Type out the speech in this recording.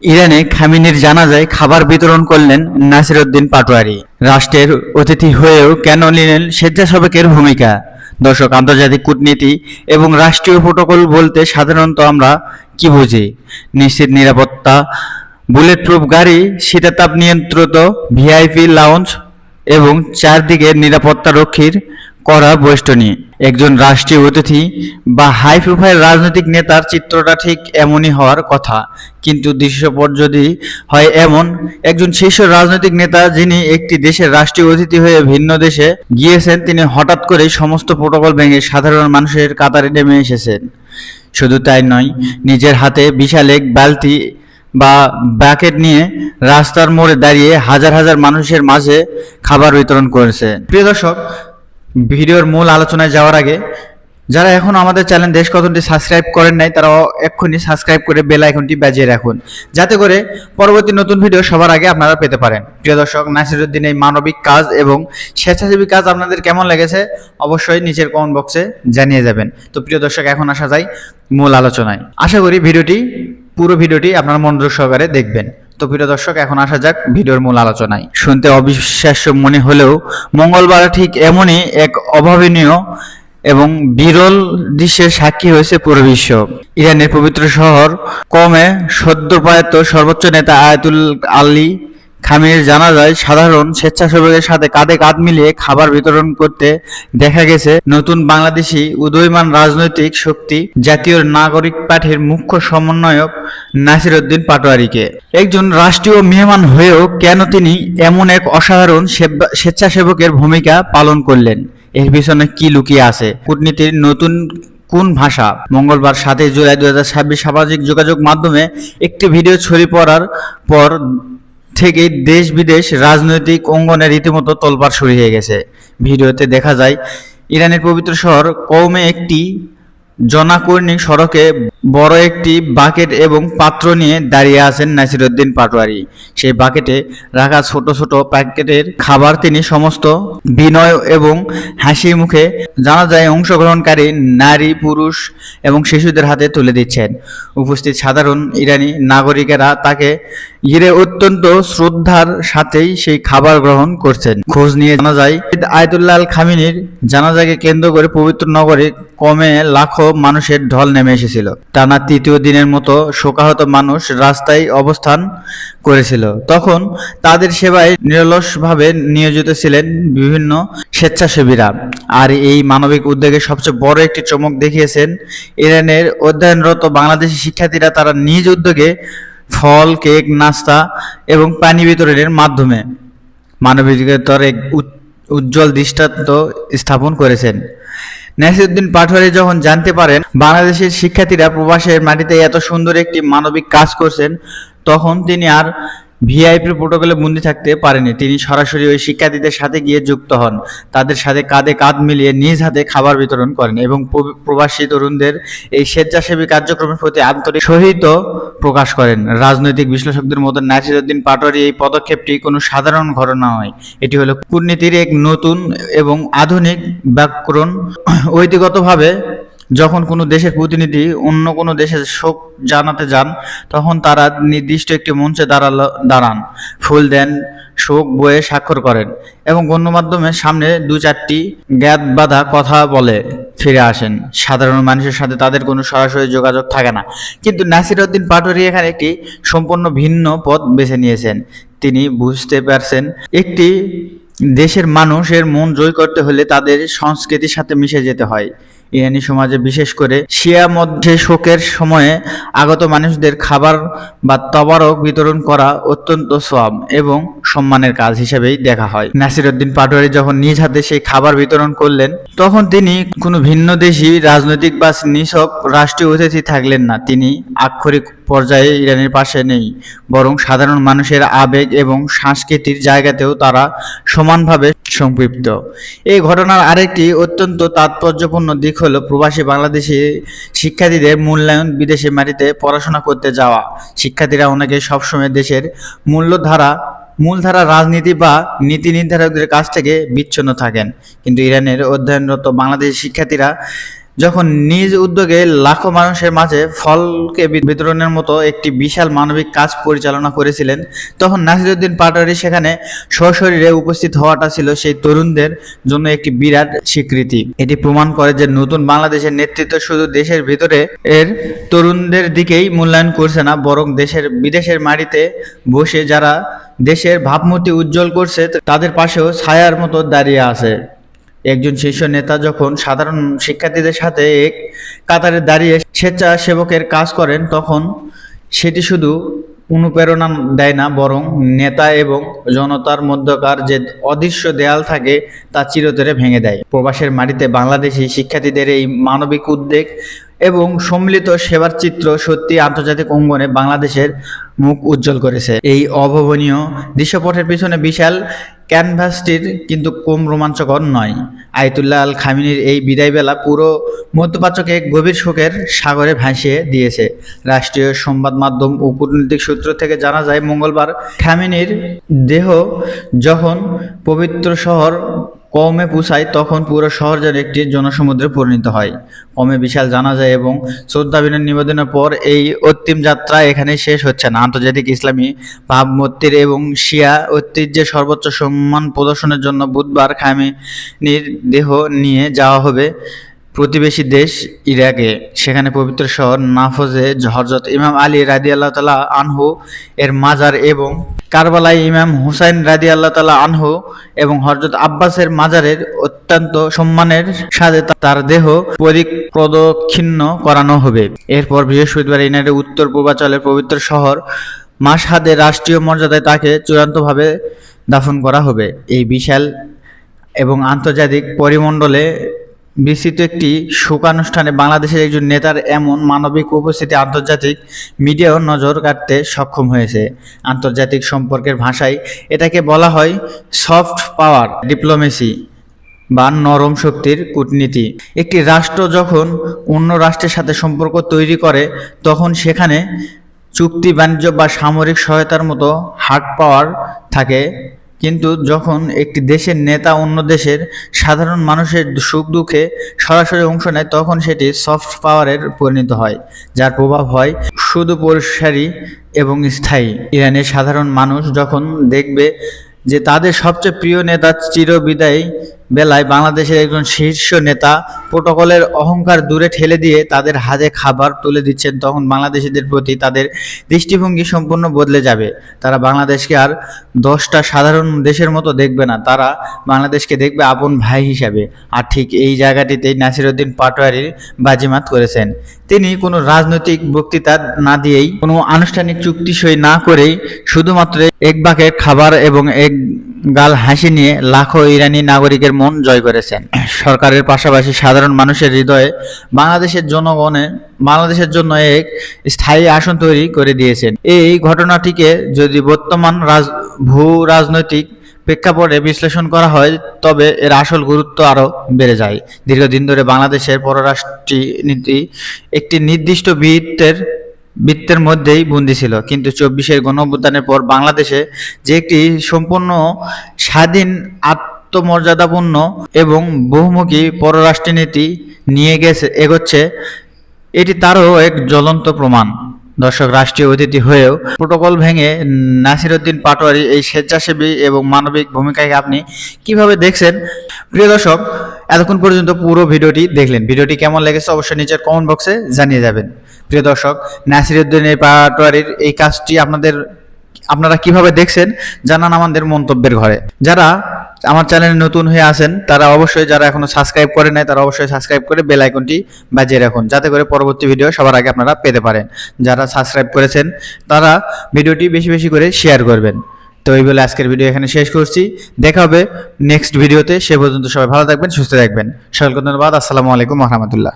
ইরানে খামেনির জানাজায় খাবার বিতরণ করলেন নাসিরউদ্দিন পাটোয়ারি। রাষ্ট্রের অতিথি হয়েও কেন নিলেন স্বেচ্ছাসেবকের ভূমিকা? দর্শক, আন্তর্জাতিক কূটনীতি এবং রাষ্ট্রীয় প্রোটোকল বলতে সাধারণত আমরা কি বুঝি? নিশ্চিত নিরাপত্তা, বুলেট প্রুফ গাড়ি, শীতাতাপ নিয়ন্ত্রিত ভিআইপি লাউঞ্জ এবং চারদিকে নিরাপত্তা রক্ষীর করা বেষ্টনী। একজন রাষ্ট্রীয় অতিথি বা হাই প্রোফাইল রাজনৈতিক নেতার চিত্রটা ঠিক এমনই হওয়ার কথা, কিন্তু দৃশ্যপট যদি হয় এমন, একজন শীর্ষ রাজনৈতিক নেতা যিনি একটি দেশের রাষ্ট্রীয় অতিথি হয়ে ভিন্ন দেশে গিয়েছেন, তিনি হঠাৎ করেই সমস্ত প্রোটোকল ভেঙে সাধারণ মানুষের কাতারে নেমে এসেছেন। শুধু তাই নয়, নিজের হাতে বিশাল এক বালতি বা বাকেট নিয়ে রাস্তার মোড়ে দাঁড়িয়ে হাজার হাজার মানুষের মাঝে খাবার বিতরণ করেছে। প্রিয় দর্শক, ভিডিওর মূল আলোচনায় যাওয়ার আগে যারা এখনো আমাদের চ্যানেল দেশ কতটি সাবস্ক্রাইব করেন নাই, তারা এক্ষুনি সাবস্ক্রাইব করে বেল আইকনটি বাজিয়ে রাখুন, যাতে করে পরবর্তী নতুন ভিডিও সবার আগে আপনারা পেতে পারেন। প্রিয় দর্শক, নাসিরউদ্দিন এই মানবিক কাজ এবং স্বেচ্ছাসেবী কাজ আপনাদের কেমন লেগেছে অবশ্যই নিচের কমেন্ট বক্সে জানিয়ে যাবেন। তো প্রিয় দর্শক, এখন আসা যায় মূল আলোচনায়। আশা করি পুরো ভিডিওটি আপনারা মনোযোগ সহকারে দেখবেন। তো প্রিয় দর্শক, এখন আসা যাক ভিডিওর মূল আলোচনায়। শুনতে অবিশ্বাস্য মনে হলেও মঙ্গলবার ঠিক এমনই এক অভাবনীয় এবং বিরল দৃশ্যের সাক্ষী হয়েছে পুরো বিশ্ব। ইরানের পবিত্র শহর কমে সদ্য প্রয়াত সর্বোচ্চ নেতা আয়াতুল্লাহ আলী খামেনির জানাজায় সাধারণ স্বেচ্ছাসেবকের সাথে কাঁধে কাঁধ মিলিয়ে খাবার বিতরণ করতে দেখা গেছে নতুন বাংলাদেশি উদীয়মান রাজনৈতিক শক্তি জাতীয় নাগরিক পার্টির মুখ্য সমন্বয়ক নাসিরউদ্দিন পাটোয়ারিকে। একজন রাষ্ট্রীয় মেহমান হয়েও কেন তিনি এমন এক অসাধারণ স্বেচ্ছাসেবকের ভূমিকা পালন করলেন? এর পিছনে কি লুকিয়ে আছে? কূটনীতির নতুন কোন ভাষা? মঙ্গলবার 7 জুলাই 2026 সামাজিক যোগাযোগ মাধ্যমে একটি ভিডিও ছড়িয়ে পড়ার পর থেকে দেশ বিদেশ রাজনৈতিক অঙ্গনে রীতিমতো তোলপাড় শুরু হয়ে গেছে। ভিডিওতে দেখা যায় ইরানের পবিত্র শহর কওমে একটি জনাকর্ণিক সড়কে বড় একটি বাকেট এবং পাত্র নিয়ে দাঁড়িয়ে আছেন নাসিরউদ্দিন পাটোয়ারি। সেই বাকেটে রাখা ছোট ছোট প্যাকেটের খাবার তিনি সমস্ত বিনয় এবং হাসি মুখে জানাজায় অংশগ্রহণকারী নারী, পুরুষ এবং শিশুদের হাতে তুলে দিচ্ছেন। উপস্থিত সাধারণ ইরানি নাগরিকেরা তাকে ঘিরে অত্যন্ত শ্রদ্ধার সাথেই সেই খাবার গ্রহণ করছেন। খোঁজ নিয়ে জানা যায় আয়াতুল্লাহ আল খামেনির জানাজাকে কেন্দ্র করে পবিত্র নগরে কমে লাখো মানুষের ঢল নেমে এসেছিল। টানা তৃতীয় দিনের মতো শোকাহত মানুষ রাস্তায় অবস্থান করেছিল। তখন তাদের সেবায় নিরলসভাবে নিয়োজিত ছিলেন বিভিন্ন স্বেচ্ছাসেবীরা। আর এই মানবিক উদ্যোগে সবচেয়ে বড় একটি চমক দেখিয়েছেন ইরানের অধ্যয়নরত বাংলাদেশি শিক্ষার্থীরা। তারা নিজ উদ্যোগে ফল, কেক, নাস্তা এবং পানি বিতরণের মাধ্যমে মানবিকতার এক উজ্জ্বল দৃষ্টান্ত স্থাপন করেছেন। নাসিরউদ্দিন পাটোয়ারি যখন জানতে পারেন বাংলাদেশের শিক্ষার্থীরা প্রবাসের মাটিতে এত সুন্দর একটি মানবিক কাজ করছেন, তখন তিনি আর ভিআইপি প্রোটোকলে বন্দী থাকতে পারেনি। তিনি সরাসরি ওই শিক্ষার্থীদের সাথে গিয়ে যুক্ত হন, তাদের সাথে কাঁধে কাঁধ মিলিয়ে নিজ হাতে খাবার বিতরণ করেন এবং প্রবাসী তরুণদের এই স্বেচ্ছাসেবী কার্যক্রমের প্রতি আন্তরিক সহিত প্রকাশ করেন। রাজনৈতিক বিশ্লেষকদের মতো নাসিরউদ্দিন পাটোয়ারি এই পদক্ষেপটি কোনো সাধারণ ঘটনা নয়, এটি হলো কূটনীতির এক নতুন এবং আধুনিক ব্যাকরণ। ঐতিগতভাবে যখন কোনো দেশের প্রতিনিধি অন্য কোনো দেশে শোক জানাতে যান, তখন তারা নির্দিষ্ট একটি মঞ্চে দাঁড়ান, ফুল দেন, শোক বইয়ে স্বাক্ষর করেন এবং গণমাধ্যমের সামনে 2-4টি জ্ঞাত বাঁধা কথা বলে ফিরে আসেন। সাধারণ মানুষের সাথে তাদের কোনো সরাসরি যোগাযোগ থাকে না। কিন্তু নাসিরউদ্দিন পাটোয়ারি এখানে একটি সম্পূর্ণ ভিন্ন পথ বেছে নিয়েছেন। তিনি বুঝতে পারছেন একটি দেশের মানুষের মন জয় করতে হলে তাদের সংস্কৃতির সাথে মিশে যেতে হয়। ইরানি সমাজে বিশেষ করে শিয়া মধ্যে শোকের সময়ে আগত মানুষদের খাবার বা তবারক বিতরণ করা অত্যন্ত সওয়াব এবং সম্মানের কাজ হিসেবেই দেখা হয়। নাসিরউদ্দিন পাটোয়ারি যখন নিজ হাতে সেই খাবার বিতরণ করলেন, তখন তিনি কোনো ভিন্ন দেশি রাজনৈতিক বা নিছক রাষ্ট্রীয় অতিথি থাকলেন না। তিনি আক্ষরিক পর্যায়ে ইরানের পাশে নেই, বরং সাধারণ মানুষের আবেগ এবং সংস্কৃতির জায়গাতেও তারা সমানভাবে সম্পৃক্ত। এই ঘটনার আরেকটি অত্যন্ত তাৎপর্যপূর্ণ দিক হলো প্রবাসী বাংলাদেশি শিক্ষার্থীদের মূল্যায়ন। বিদেশি মাটিতে পড়াশোনা করতে যাওয়া শিক্ষার্থীরা অনেকে সবসময় দেশের মূলধারা রাজনীতি বা নীতি নির্ধারকদের কাছ থেকে বিচ্ছিন্ন থাকেন, কিন্তু ইরানের অধ্যয়নরত বাংলাদেশি শিক্ষার্থীরা যখন নিজ উদ্যোগে লাখো মানুষের মাঝে ফলকে বিতরণের মতো একটি বিশাল মানবিক কাজ পরিচালনা করেছিলেন, তখন নাসিরউদ্দিন পাটোয়ারি সেখানে সশরীরে উপস্থিত হওয়াটা ছিল সেই তরুণদের জন্য একটি বিরাট স্বীকৃতি। এটি প্রমাণ করে যে নতুন বাংলাদেশের নেতৃত্ব শুধু দেশের ভিতরে এর তরুণদের দিকেই মূল্যায়ন করছে না, বরং বিদেশের মাটিতে বসে যারা দেশের ভাবমূর্তি উজ্জ্বল করছে তাদের পাশেও ছায়ার মতো দাঁড়িয়ে আছে। একজন শীর্ষ নেতা যখন সাধারণ শিক্ষার্থীদের সাথে এক কাতারে দাঁড়িয়ে স্বেচ্ছাসেবকের কাজ করেন, তখন সেটি শুধু অনুপ্রেরণা দেয় না, বরং নেতা এবং জনতার মধ্যকার যে অদৃশ্য দেয়াল থাকে তা চিরতরে ভেঙে দেয়। প্রবাসের মাটিতে বাংলাদেশি শিক্ষার্থীদের এই মানবিক উদ্যোগ এবং সম্মিলিত সেবার চিত্র সত্যি আন্তর্জাতিক অঙ্গনে বাংলাদেশের মুখ উজ্জ্বল করেছে। এই অভাবনীয় দৃশ্যপটের পিছনে বিশাল ক্যানভাসটির কিন্তু কম রোমাঞ্চকর নয়। আয়াতুল্লাহ আল খামেনির এই বিদায়বেলা পুরো মধ্যপ্রাচ্যকে এক গভীর শোকের সাগরে ভাসিয়ে দিয়েছে। রাষ্ট্রীয় সংবাদ মাধ্যম ও কূটনৈতিক সূত্র থেকে জানা যায়, মঙ্গলবার খামেনির দেহ যখন পবিত্র শহর কমে পৌঁছায়, তখন পুরো শহর যেন একটি জনসমুদ্রে পরিণত হয়। কমে বিশাল জানাজা এবং শ্রদ্ধাবিনয় নিবেদনের পর এই অন্তিম যাত্রা এখানে শেষ হচ্ছে না। আন্তর্জাতিক ইসলামী ভাবমূর্তির এবং শিয়া ঐতিহ্যের সর্বোচ্চ সম্মান প্রদর্শনের জন্য বুধবার খামেনির দেহ নিয়ে যাওয়া হবে প্রতিবেশী দেশ ইরাকে। সেখানে পবিত্র শহর নাফজে হযরত ইমাম আলী রাদিয়াল্লাহু তাআলা আনহু এর মাজার এবং কারবালায় ইমাম হুসাইন রাদিয়াল্লাহু তাআলা আনহু এবং হযরত আব্বাসের মাজারের অত্যন্ত সম্মানের সাথে তার দেহ প্রদক্ষিণ করানো হবে। এরপর বৃহস্পতিবার ইরানের উত্তর পূর্বাঞ্চলের পবিত্র শহর মাশহাদে রাষ্ট্রীয় মর্যাদায় তাকে চূড়ান্তভাবে দাফন করা হবে। এই বিশাল এবং আন্তর্জাতিক পরিমণ্ডলে বিস্তৃত একটি শোকানুষ্ঠানে বাংলাদেশের একজন নেতার এমন মানবিক উপস্থিতি আন্তর্জাতিক মিডিয়াও নজর কাড়তে সক্ষম হয়েছে। আন্তর্জাতিক সম্পর্কের ভাষায় এটাকে বলা হয় সফট পাওয়ার ডিপ্লোমেসি বা নরম শক্তির কূটনীতি। একটি রাষ্ট্র যখন অন্য রাষ্ট্রের সাথে সম্পর্ক তৈরি করে, তখন সেখানে চুক্তি, বাণিজ্য বা সামরিক সহায়তার মতো হার্ড পাওয়ার থাকে, কিন্তু যখন একটি দেশের নেতা অন্য দেশের সাধারণ মানুষের সুখ দুঃখে সরাসরি অংশ নেয়, তখন সেটি সফট পাওয়ারের পরিণত হয়, যার প্রভাব হয় সুদূরপ্রসারী এবং স্থায়ী। ইরানের সাধারণ মানুষ যখন দেখবে যে তাদের সবচেয়ে প্রিয় নেতা চিরবিদায়ী বেলায় বাংলাদেশের একজন শীর্ষ নেতা প্রোটোকলের অহংকার দূরে ঠেলে দিয়ে তাদের হাতে খাবার তুলে দিচ্ছেন, তখন বাংলাদেশিদের প্রতি তাদের দৃষ্টিভঙ্গি সম্পূর্ণ বদলে যাবে। তারা বাংলাদেশকে আর 10টা সাধারণ দেশের মতো দেখবে না, তারা বাংলাদেশকে দেখবে আপন ভাই হিসাবে। আর ঠিক এই জায়গাটিতেই নাসিরউদ্দিন পাটোয়ারি বাজিমাত করেছেন। তিনি কোনো রাজনৈতিক বক্তৃতা না দিয়েই, কোনো আনুষ্ঠানিক চুক্তি সই না করেই, শুধুমাত্র এক বাকেট খাবার এবং এক গাল হাসি নিয়ে লাখো ইরানি নাগরিকের মন জয় করেছেন। সরকারের পাশাপাশি সাধারণ মানুষের হৃদয়ে বাংলাদেশের জন্য এক স্থায়ী আসন তৈরি করে দিয়েছেন। এই ঘটনাটিকে যদি বর্তমান ভূ রাজনৈতিক প্রেক্ষাপটে বিশ্লেষণ করা হয়, তবে এর আসল গুরুত্ব আরও বেড়ে যায়। দীর্ঘদিন ধরে বাংলাদেশের পররাষ্ট্রনীতি একটি নির্দিষ্ট বৃত্তের মধ্যেই বন্দী ছিল, কিন্তু 24-এর গণঅভ্যুত্থানের পর বাংলাদেশে যে একটি সম্পূর্ণ স্বাধীন, আত্মমর্যাদাপূর্ণ এবং বহুমুখী পররাষ্ট্রনীতি নিয়ে এগোচ্ছে, এটি তারও এক জ্বলন্ত প্রমাণ। দর্শক, রাষ্ট্রীয় অতিথি হয়েও প্রোটোকল ভেঙে নাসিরউদ্দিন পাটোয়ারি এই স্বেচ্ছাসেবী এবং মানবিক ভূমিকাকে আপনি কিভাবে দেখছেন? প্রিয় দর্শক, এতক্ষণ পর্যন্ত পুরো ভিডিওটি দেখলেন। ভিডিওটি কেমন লেগেছে অবশ্যই নিচের কমেন্ট বক্সে জানিয়ে যাবেন। প্রিয় দর্শক, নাসিরউদ্দিন পাটোয়ারির এই কাজটি আপনারা কিভাবে দেখছেন জানান আমাদের মন্তব্যের ঘরে। যারা আমার চ্যানেলে নতুন হয়ে আছেন তারা অবশ্যই, যারা এখনো সাবস্ক্রাইব করে নাই তারা অবশ্যই সাবস্ক্রাইব করে বেল আইকনটি বাজিয়ে রাখুন, যাতে করে পরবর্তী ভিডিও সবার আগে আপনারা পেতে পারেন। যারা সাবস্ক্রাইব করেছেন তারা ভিডিওটি বেশি বেশি করে শেয়ার করবেন। তো এই বলে আজকের ভিডিও এখানে শেষ করছি। দেখা হবে নেক্সট ভিডিওতে। সে পর্যন্ত সবাই ভালো থাকবেন, সুস্থ থাকবেন। সকলকে ধন্যবাদ। আসসালামু আলাইকুম ওয়া রাহমাতুল্লাহ।